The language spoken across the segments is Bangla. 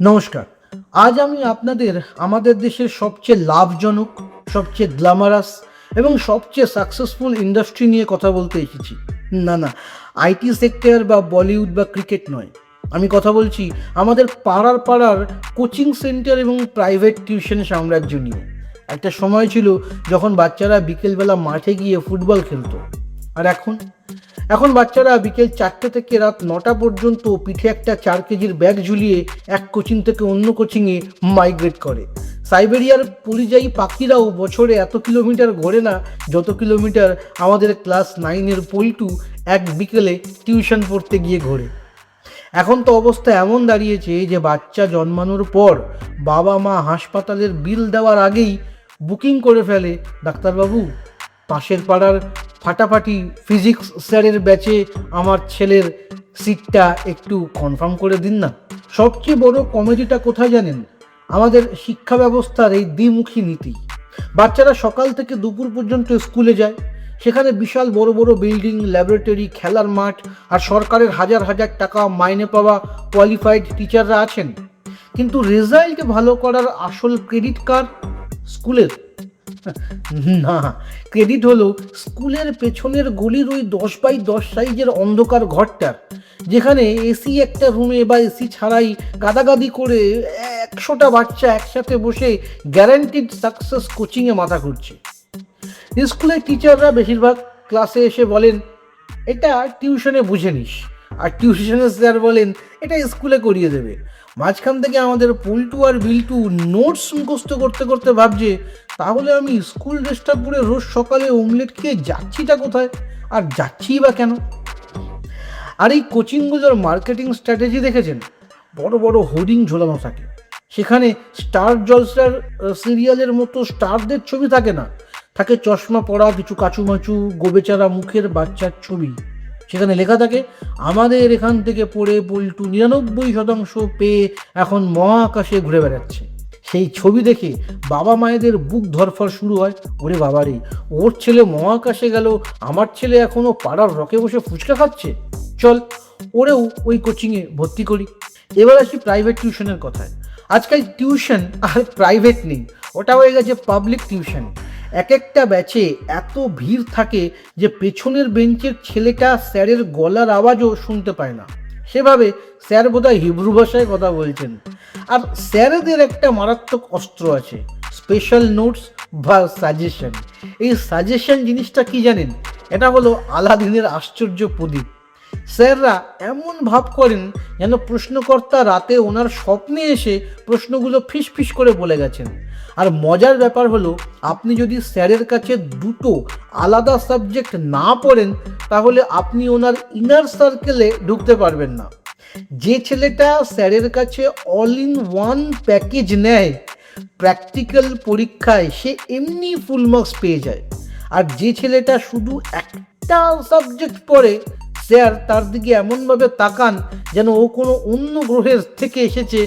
নমস্কার। আজ আমি আপনাদের আমাদের দেশের সবচেয়ে লাভজনক, সবচেয়ে গ্ল্যামারাস এবং সবচেয়ে সাকসেসফুল ইন্ডাস্ট্রি নিয়ে কথা বলতে এসেছি। না, আইটি সেক্টর বা বলিউড বা ক্রিকেট নয়। আমি কথা বলছি আমাদের পাড়ার পাড়ার কোচিং সেন্টার এবং প্রাইভেট টিউশন সাম্রাজ্য নিয়ে। একটা সময় ছিল যখন বাচ্চারা বিকেলবেলা মাঠে গিয়ে ফুটবল খেলতো। আর এখন বাচ্চারা বিকেল 4টে থেকে রাত 9টা পর্যন্ত পিঠে একটা 4 কেজির ব্যাগ ঝুলিয়ে এক কোচিং থেকে অন্য কোচিংয়ে মাইগ্রেট করে। সাইবেরিয়ার পরিযায়ী পাখিরাও বছরে এত কিলোমিটার ঘোরে না যত কিলোমিটার আমাদের ক্লাস 9-এর পল্টু এক বিকেলে টিউশন পড়তে গিয়ে ঘোরে। এখন তো অবস্থা এমন দাঁড়িয়েছে যে বাচ্চা জন্মানোর পর বাবা মা হাসপাতালের বিল দেওয়ার আগেই বুকিং করে ফেলে, ডাক্তারবাবু পাশের পাড়ার ফাটাফাটি ফিজিক্স স্যারের ব্যাচে আমার ছেলের সিটটা একটু কনফার্ম করে দিন না। সবচেয়ে বড় কমেডিটা কোথায় জানেন? আমাদের শিক্ষা ব্যবস্থার এই দ্বিমুখী নীতি। বাচ্চারা সকাল থেকে দুপুর পর্যন্ত স্কুলে যায়, সেখানে বিশাল বড় বড় বিল্ডিং, ল্যাবরেটরি, খেলার মাঠ আর সরকারের হাজার হাজার টাকা মাইনে পাওয়া কোয়ালিফাইড টিচাররা আছেন। কিন্তু রেজাল্ট ভালো করার আসল ক্রেডিট কার? স্কুলের? না, ক্রেডিট হলো স্কুলের পেছনের গলির ওই 10x10 সাইজের অন্ধকার ঘরটার, যেখানে এসি একটা রুমে বা এসি ছাড়াই গাদাগাদি করে 100টা বাচ্চা একসাথে বসে গ্যারান্টিড সাকসেস কোচিংয়ে মাথা ঘুরছে। স্কুলের টিচাররা বেশিরভাগ ক্লাসে এসে বলেন, এটা টিউশনে বুঝে নিস, আর টিউশনের স্যার বলেন এটা স্কুলে করিয়ে দেবে। মাঝখান থেকে আমাদের পল্টু আর বিল্টু নোটস মুখস্থ করতে করতে ভাবছে, তাহলে আমি স্কুল ড্রেসটা পরে রোজ সকালে অমলেট খেয়ে যাচ্ছিটা কোথায়, আর যাচ্ছিই বা কেন? আর এই কোচিংগুলোর মার্কেটিং স্ট্র্যাটেজি দেখেছেন? বড় বড় হোর্ডিং ঝোলানো থাকে, সেখানে স্টার জলসার সিরিয়ালের মতো স্টারদের ছবি থাকে না, থাকে চশমা পরা কিছু কাচুমাচু গোবেচারা মুখের বাচ্চার ছবি। সেখানে লেখা থাকে, আমাদের এখান থেকে পড়ে পল্টু 99% পেয়ে এখন মহাকাশে ঘুরে বেড়াচ্ছে। সেই ছবি দেখে বাবা মায়েদের বুক ধরফর শুরু হয়, ওরে বাবারে, ওর ছেলে মহাকাশে গেল, আমার ছেলে এখনো পাড়ার রকে বসে ফুচকা খাচ্ছে, চল ওরেও ওই কোচিংয়ে ভর্তি করি। এবার আসি প্রাইভেট টিউশনের কথায়। আজকাল টিউশন আর প্রাইভেট নেই, ওটা হয়ে গেছে পাবলিক টিউশন। এক একটা ব্যাচে এত ভিড় থাকে যে পেছনের বেঞ্চের ছেলেটা স্যারের গলার আওয়াজও শুনতে পায় না। সেভাবে স্যার বোধহয় হিব্রু ভাষায় কথা বলছেন। আর স্যারেদের একটা মারাত্মক অস্ত্র আছে, স্পেশাল নোটস বা সাজেশন। এই সাজেশন জিনিসটা কি জানেন? এটা হলো আলাদিনের আশ্চর্য প্রদীপ। স্যাররা এমন ভাব করেন যেন প্রশ্নকর্তা রাতে ওনার স্বপ্নে এসে প্রশ্নগুলো ফিস ফিস করে বলে গেছেন। আর মজার ব্যাপার হলো, আপনি যদি স্যারের কাছে দুটো আলাদা সাবজেক্ট না পড়েন, তাহলে আপনি ওনার ইনার সার্কেলে ঢুকতে পারবেন না। যে ছেলেটা স্যারের কাছে অল ইন ওয়ান প্যাকেজ নেয়, প্র্যাকটিক্যাল পরীক্ষায় সে এমনি ফুল মার্কস পেয়ে যায়। আর যে ছেলেটা শুধু একটা সাবজেক্ট পড়ে, স্যার তার দিকে এমনভাবে তাকান যেন ও কোনো অন্য গ্রহের থেকে এসেছে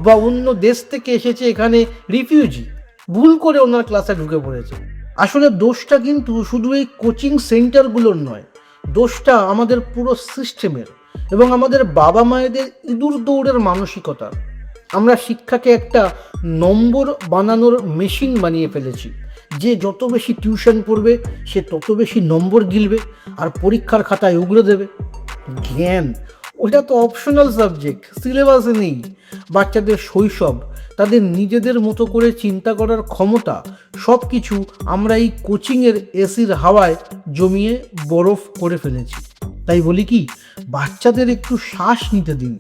বা অন্য দেশ থেকে এসেছে, এখানে রিফিউজি, ভুল করে ওনার ক্লাসে ঢুকে পড়েছে। আসলে দোষটা কিন্তু শুধু এই কোচিং সেন্টারগুলোর নয়, দোষটা আমাদের পুরো সিস্টেমের এবং আমাদের বাবা মায়েদের ইঁদুর দৌড়ের মানসিকতার। আমরা শিক্ষাকে একটা নম্বর বানানোর মেশিন বানিয়ে ফেলেছি। যে যত বেশি টিউশন পড়বে সে তত বেশি নম্বর গিলবে আর পরীক্ষার খাতায় উগড়ে দেবে। জ্ঞান ওটা তো অপশনাল সাবজেক্ট, সিলেবাসে নেই। বাচ্চাদের শৈশব, তাদের নিজেদের মতো করে চিন্তা করার ক্ষমতা, সব কিছু আমরা এই কোচিংয়ের এসির হাওয়ায় জমিয়ে বরফ করে ফেলেছি। তাই বলি কি, বাচ্চাদের একটু শ্বাস নিতে দিন।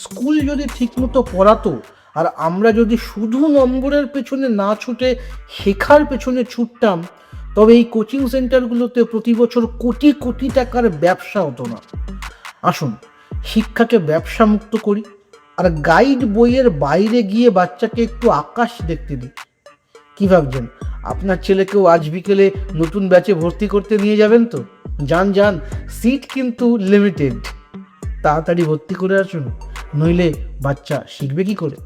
স্কুল যদি ঠিকমতো পড়াতো আর আমরা যদি শুধু নম্বরের পেছনে না ছুটে শেখার পেছনে ছুটতাম, তবে এই কোচিং সেন্টারগুলোতে প্রতি বছর কোটি কোটি টাকার ব্যবসা হতো না। আসুন শিক্ষাকে ব্যবসা মুক্ত করি, আর গাইড বইয়ের বাইরে গিয়ে বাচ্চাকে একটু আকাশ দেখতে দিই। কী ভাবছেন? আপনার ছেলেকেও আজ বিকেলে নতুন ব্যাচে ভর্তি করতে নিয়ে যাবেন তো? যান, সিট কিন্তু লিমিটেড। তাড়াতাড়ি ভর্তি করে আসুন, নইলে বাচ্চা শিখবে কি করে?